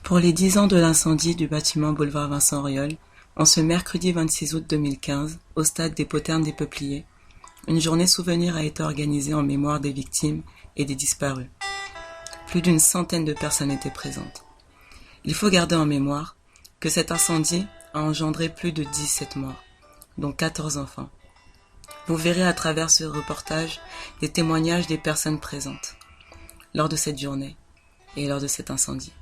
Pour les 10 ans de l'incendie du bâtiment boulevard Vincent Auriol, en ce mercredi 26 août 2015, au stade des Poternes des Peupliers, une journée souvenir a été organisée en mémoire des victimes et des disparus. Plus d'une centaine de personnes étaient présentes. Il faut garder en mémoire que cet incendie a engendré plus de 17 morts, dont 14 enfants. Vous verrez à travers ce reportage des témoignages des personnes présentes lors de cette journée et lors de cet incendie.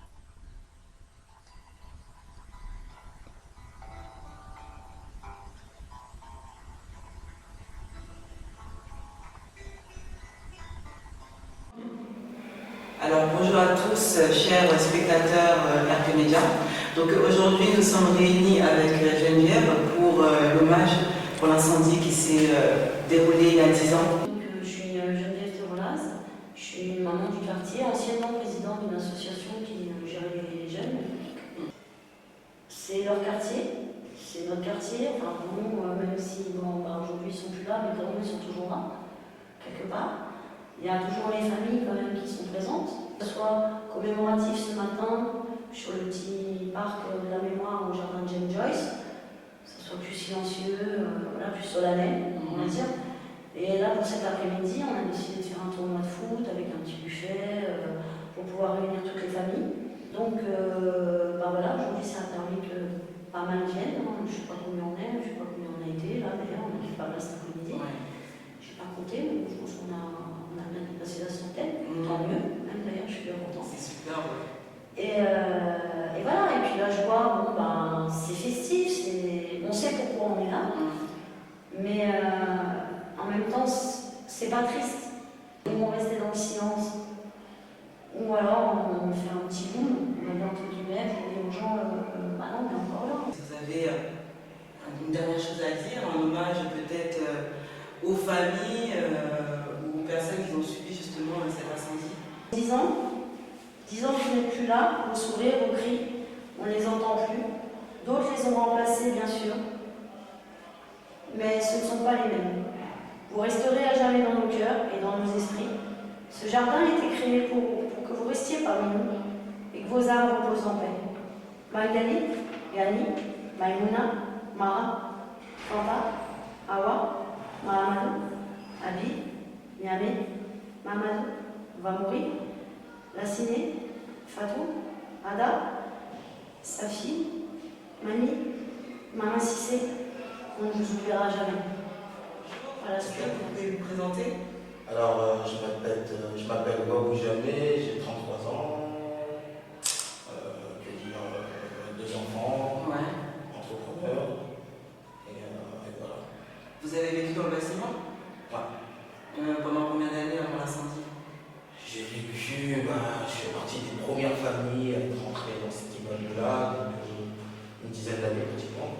Alors bonjour à tous, chers spectateurs RP Média. Donc aujourd'hui nous sommes réunis avec Geneviève pour l'hommage pour l'incendie qui s'est déroulé il y a 10 ans. Je suis Geneviève Thérolas, je suis une maman du quartier, anciennement présidente d'une association qui gérait les jeunes. C'est leur quartier, c'est notre quartier, enfin pour nous, même si aujourd'hui ils ne sont plus là, mais pour nous ils sont toujours là, quelque part. Il y a toujours les familles quand même qui sont présentes, que ce soit commémoratif ce matin sur le petit parc de la mémoire au jardin de James Joyce, que ce soit plus silencieux, plus solennel, on va dire. Et là pour cet après-midi, on a décidé de faire un tournoi de foot avec un petit buffet pour pouvoir réunir toutes les familles. Donc voilà, aujourd'hui ça a permis que pas mal viennent, je ne sais pas combien on est, je ne sais pas combien on a été, là d'ailleurs on a fait pas mal cet après-midi. Ouais. Je n'ai pas compté, mais je pense qu'on a bien dépassé la centaine, tant mieux, même d'ailleurs je suis bien contente. C'est super. Et voilà, et puis là je vois, c'est festif, on sait pourquoi on est là, mais en même temps c'est pas triste. Ils vont rester dans le silence, ou alors on fait un petit boom, on va dire entre guillemets, pour dire aux gens, non, on est encore là. Vous avez une dernière chose à dire, un hommage peut-être aux familles ou aux personnes qui ont subi justement cet incendie? 10 ans que vous n'êtes plus là, vos sourires, vos cris, on ne les entend plus. D'autres les ont remplacés, bien sûr, mais ce ne sont pas les mêmes. Vous resterez à jamais dans nos cœurs et dans nos esprits. Ce jardin a été créé pour que vous restiez parmi nous et que vos âmes reposent en paix. Magali, Gani, Maïmouna, Mara, Fanta, Awa, Mahamadou, Abi, Niamé, Mamadou, Vamouri, Lassiné, Fatou, Ada, Safi, Mani, Mama Sissé, on ne vous oubliera jamais. Voilà ce que vous pouvez vous présenter? Alors, je m'appelle Wabou Jamé, j'ai 33 ans, deux enfants, ouais. Entrepreneur, et voilà. Vous avez vécu dans le bâtiment? Ouais. Pendant combien d'années avant l'incendie? J'ai vécu, je fais partie des premières familles à être rentrées dans cet immeuble-là, depuis une dizaine d'années pratiquement.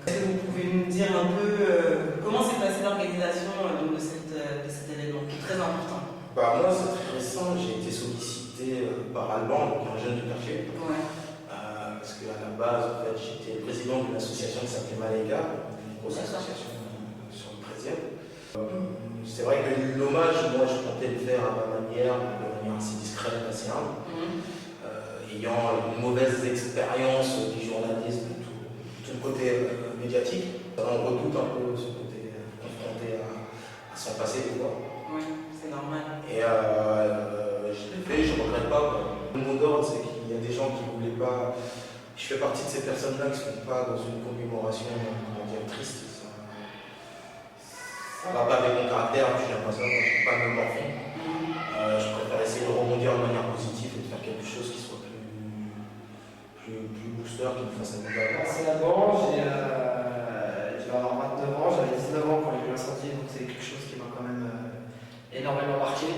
Est-ce que vous pouvez nous dire un peu comment s'est passée l'organisation de cet événement qui est très important? Moi, c'est très récent, j'ai été sollicité par Alban, qui est un jeune du quartier. Ouais. Parce qu'à la base, en fait, j'étais président d'une association qui s'appelait Maléga, une grosse association sur le 13e. C'est vrai que l'hommage, moi, je comptais le faire à ma manière, de manière assez discrète, assez humble. Ayant une mauvaise expérience du journalisme, tout le côté médiatique, on redoute un peu ce côté confronté à son passé, des fois. Oui, c'est normal. Et je l'ai fait, je ne regrette pas. Le mot d'ordre, c'est qu'il y a des gens qui ne voulaient pas. Je fais partie de ces personnes-là qui ne sont pas dans une commémoration, comment dire, triste. Ça ne va pas avec mon caractère, je n'aime pas ça, moi, je ne suis pas un homme enfant. Je préfère essayer de rebondir de manière positive et de faire quelque chose qui soit plus booster, qui me fasse un peu d'avance. Merci d'abord, je vais avoir 29 ans, j'avais 19 ans quand j'ai eu l'incendie, donc c'est quelque chose qui m'a quand même énormément marqué.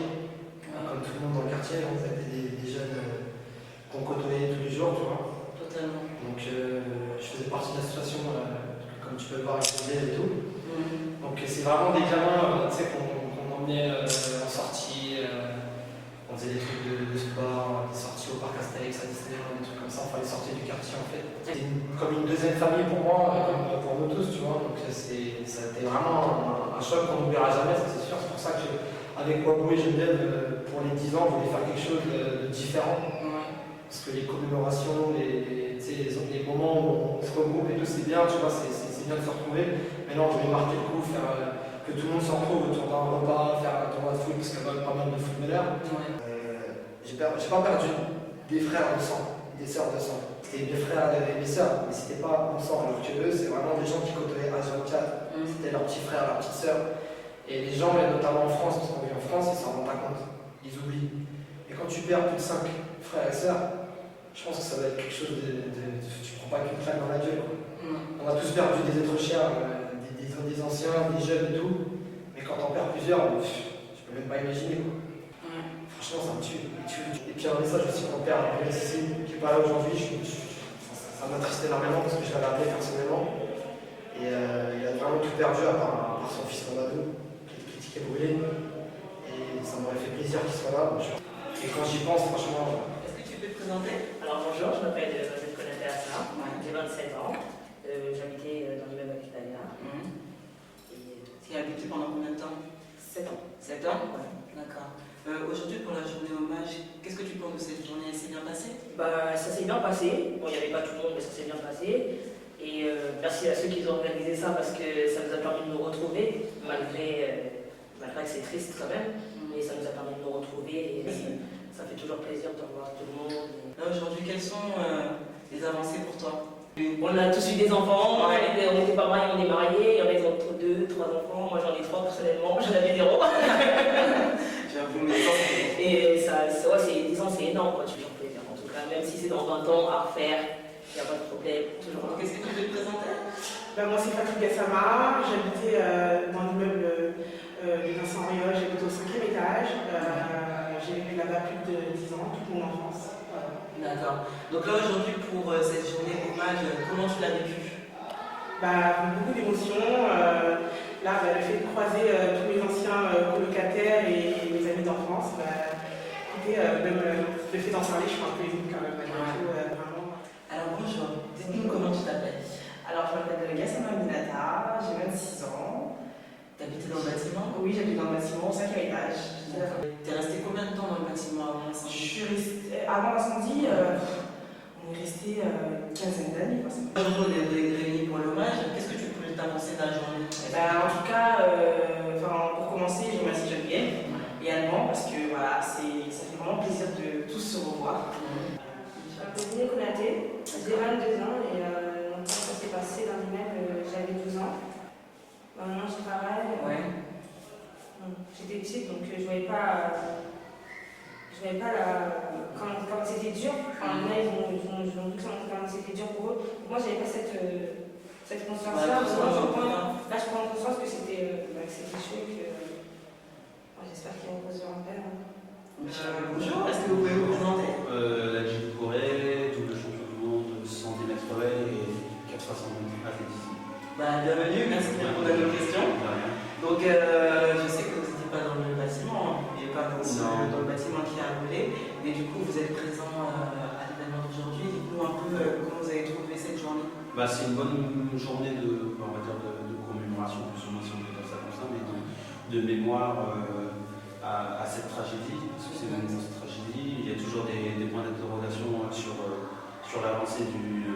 Comme tout le monde dans le quartier, vous êtes des jeunes qu'on côtoyait tous les jours, tu vois. Totalement. Donc je faisais partie de l'association, comme tu peux le voir avec les et tout. Donc c'est vraiment des gamins qu'on emmenait en sortie, on faisait des trucs de sport, des sorties au parc Astérix, à Disneyland, des trucs comme ça, enfin les sorties du quartier en fait. C'était comme une deuxième famille pour moi, comme pour nous tous, tu vois. Donc ça a été vraiment un choc qu'on n'oubliera jamais, ça c'est sûr. C'est pour ça que avec Wabou et Geneviève, pour les 10 ans, on voulait faire quelque chose de différent. Parce que les commémorations, les moments où on se regroupe et tout, c'est bien, tu vois, c'est bien de se retrouver. Mais non, je vais marquer le coup, faire que tout le monde se retrouve autour d'un repas, faire un tournoi de foot, parce qu'il y a quand même pas mal de footballeurs. J'ai pas perdu des frères de sang, des sœurs de sang. C'était mes frères et mes sœurs, mais c'était pas mon sang. Alors que eux, c'est vraiment des gens qui côtoyaient H24. C'était leurs petits frères, leurs petites sœurs. Et les gens, notamment en France, parce qu'on vit en France, ils s'en rendent pas compte. Ils oublient. Et quand tu perds plus de 5 frères et sœurs, je pense que ça va être quelque chose tu prends pas qu'une claque dans la gueule. On a tous perdu des êtres chers, des anciens, des jeunes et tout. Mais quand on perd plusieurs, je peux même pas imaginer. Franchement, ça me tue. Et puis un message aussi qu'on perd avec Cécile, qui est pas là aujourd'hui, ça m'attriste énormément parce que je l'avais appelé personnellement. Et il a vraiment tout perdu à part son fils Mamadou, qui est brûlé. Et ça m'aurait fait plaisir qu'il soit là. Et quand j'y pense, franchement. Est-ce que tu peux te présenter? Alors bonjour, je m'appelle Konaté Assar, j'ai 27 ans, j'habitais dans l'immeuble Aquitania. Tu as habité pendant combien de temps? 7 ans. 7 ans? Ouais. D'accord. Aujourd'hui, pour la journée hommage, qu'est-ce que tu penses de cette journée? Elle s'est bien passée? Bah, ça s'est bien passé. Bon, il n'y avait pas tout le monde, mais ça s'est bien passé. Et merci à ceux qui ont organisé ça parce que ça nous a permis de nous retrouver, malgré que c'est triste quand même. Mais ça nous a permis de nous retrouver et ça fait toujours plaisir de revoir tout le monde. Là, aujourd'hui, quelles sont les avancées pour toi? On a tous eu des enfants, on était pas mariés, on est mariés, il y en a qui ont 2, 3 enfants, moi j'en ai 3 personnellement, j'en avais 0. J'avoue, mais ça, Et c'est 10 ans, c'est énorme, quoi, toujours plaisir en tout cas, même si c'est dans 20 ans à refaire, il n'y a pas de problème, toujours. qu'est-ce que tu peux te présenter? Moi c'est Fatou Gassama, j'habitais dans l'immeuble de Vincent Auriol, j'habite au 5e étage. J'ai vécu là-bas plus de 10 ans, toute mon enfance. D'accord. Donc là aujourd'hui pour cette journée hommage, comment tu l'as vécu? Beaucoup d'émotions. Là, le fait de croiser tous mes anciens colocataires et mes amis d'enfance, écoutez, même le fait d'en parler, je suis un peu émue quand même. Vraiment. Alors bonjour, dites-nous comment tu t'appelles? Alors, je m'appelle Gassama Minata, j'ai 26 ans. T'habitais dans le bâtiment? Oui, j'habite dans le bâtiment au 5e étage. T'es resté combien de temps dans le bâtiment avant l'incendie? Je suis restée. Avant l'incendie, on est resté une quinzaine d'années. Aujourd'hui, on est réunis pour l'hommage. Qu'est-ce que tu peux t'avancer de la journée? En tout cas, pour commencer, je remercie Geneviève et Allemand parce que voilà, ça fait vraiment plaisir de tous se revoir. Je m'appelle Néné Konaté, j'ai 22 ans et longtemps ça s'est passé dans l'immeuble, j'avais 12 ans. Maintenant je travaille. Ouais. J'étais petite donc je voyais pas quand c'était dur. Enfin, là, ils ont vu quand c'était dur pour eux. Moi j'avais pas cette conscience-là. Là je prends conscience que c'était chaud et que j'espère qu'ils reposeront en paix. Bonjour, est-ce que vous pouvez vous présenter? Najib Kouré, double champion du monde, 110 mètres relais et 400 athlétisme. Bienvenue, merci de répondre à nos questions. Donc, je sais que vous n'étiez pas dans le bâtiment, et pas dans le bâtiment qui a brûlé, mais du coup, vous êtes présent à l'événement d'aujourd'hui. Dites-nous un peu comment vous avez trouvé cette journée. C'est une bonne journée de commémoration, plus ou moins si on peut dire ça comme ça, mais de mémoire à cette tragédie, parce que c'est une immense tragédie. Il y a toujours des points d'interrogation sur l'avancée du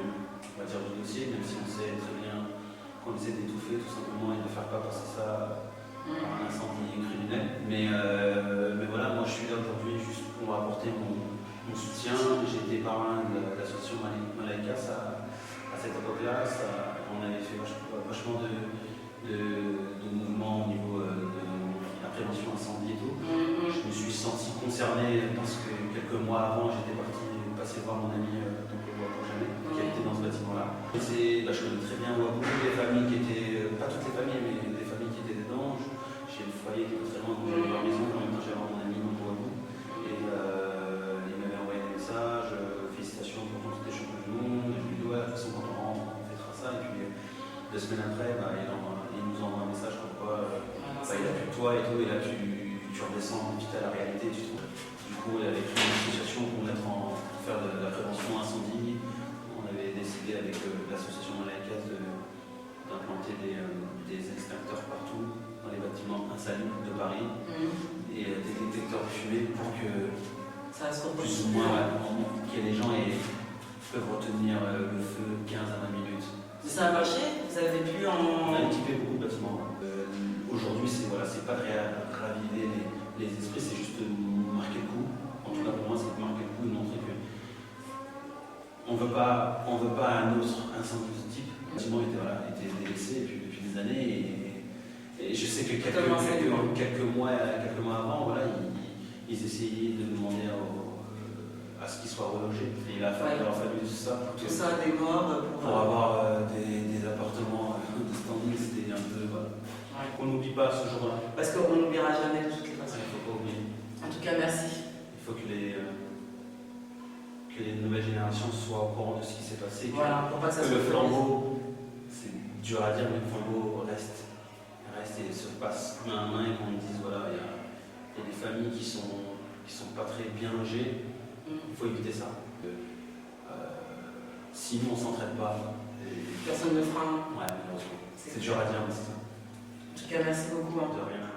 dossier, même si on sait très bien qu'on essaie d'étouffer tout simplement et de ne faire pas passer ça par un incendie criminel. Mais voilà, moi je suis là aujourd'hui juste pour apporter mon soutien. J'ai été parrain de l'association Malaïkas à cette époque-là. On avait fait vachement de mouvements au niveau de la prévention incendie et tout. Je me suis senti concerné parce que quelques mois avant, j'étais passer voir mon ami qui habitait dans ce bâtiment-là. Je connais très bien Ouabou, les familles qui étaient, pas toutes les familles, mais des familles qui étaient dedans. J'ai le foyer qui était très loin, donc j'allais voir maison, en même temps j'allais voir mon ami dans Ouabou. Et il m'avait envoyé des messages, félicitations pour ton champion du monde. Et je lui ai dit, ouais, de toute façon, quand on rentre, on fêtera ça. Et puis 2 semaines après, il nous envoie un message comme quoi il a plus de toi et tout, et là tu redescends vite à la réalité, tu trouves. Du coup, il avait créé une association pour faire de la prévention incendie. On avait décidé avec l'association Malaïkas d'implanter des extincteurs partout dans les bâtiments insalubres de Paris et des détecteurs de fumée pour que Ça reste reproché. Plus ou moins, que les gens peuvent retenir le feu 15 à 20 minutes. Ça a marché? Vous avez pu On en... a équipé beaucoup de bâtiments. Aujourd'hui, c'est pas de raviver les esprits, c'est juste de marquer le coup. En tout cas, pour moi, c'est de marquer le coup et de montrer que on veut pas un autre incendie de ce type. Le bâtiment était délaissé depuis des années et je sais que quelques mois avant, voilà, ils essayaient de demander à ce qu'ils soient relogés. Et il a fallu ça Tout ça, des morts pour avoir des appartements de standing, c'était un peu... Voilà. Ouais. On n'oublie pas ce jour-là. Parce qu'on n'oubliera jamais de toutes les façons. Il ne faut pas oublier. En tout cas, merci. Il faut que les nouvelles générations soient au courant de ce qui s'est passé. Voilà, pour pas que ça Que se le flambeau, c'est dur à dire, mais le flambeau reste et se passe main à main et qu'on dise voilà, il y a des familles qui sont pas très bien logées. Il faut éviter ça. Si nous on s'entraide pas, Personne ne fera un. ouais, malheureusement. C'est dur à dire, mais c'est ça. En tout cas, merci beaucoup. De rien.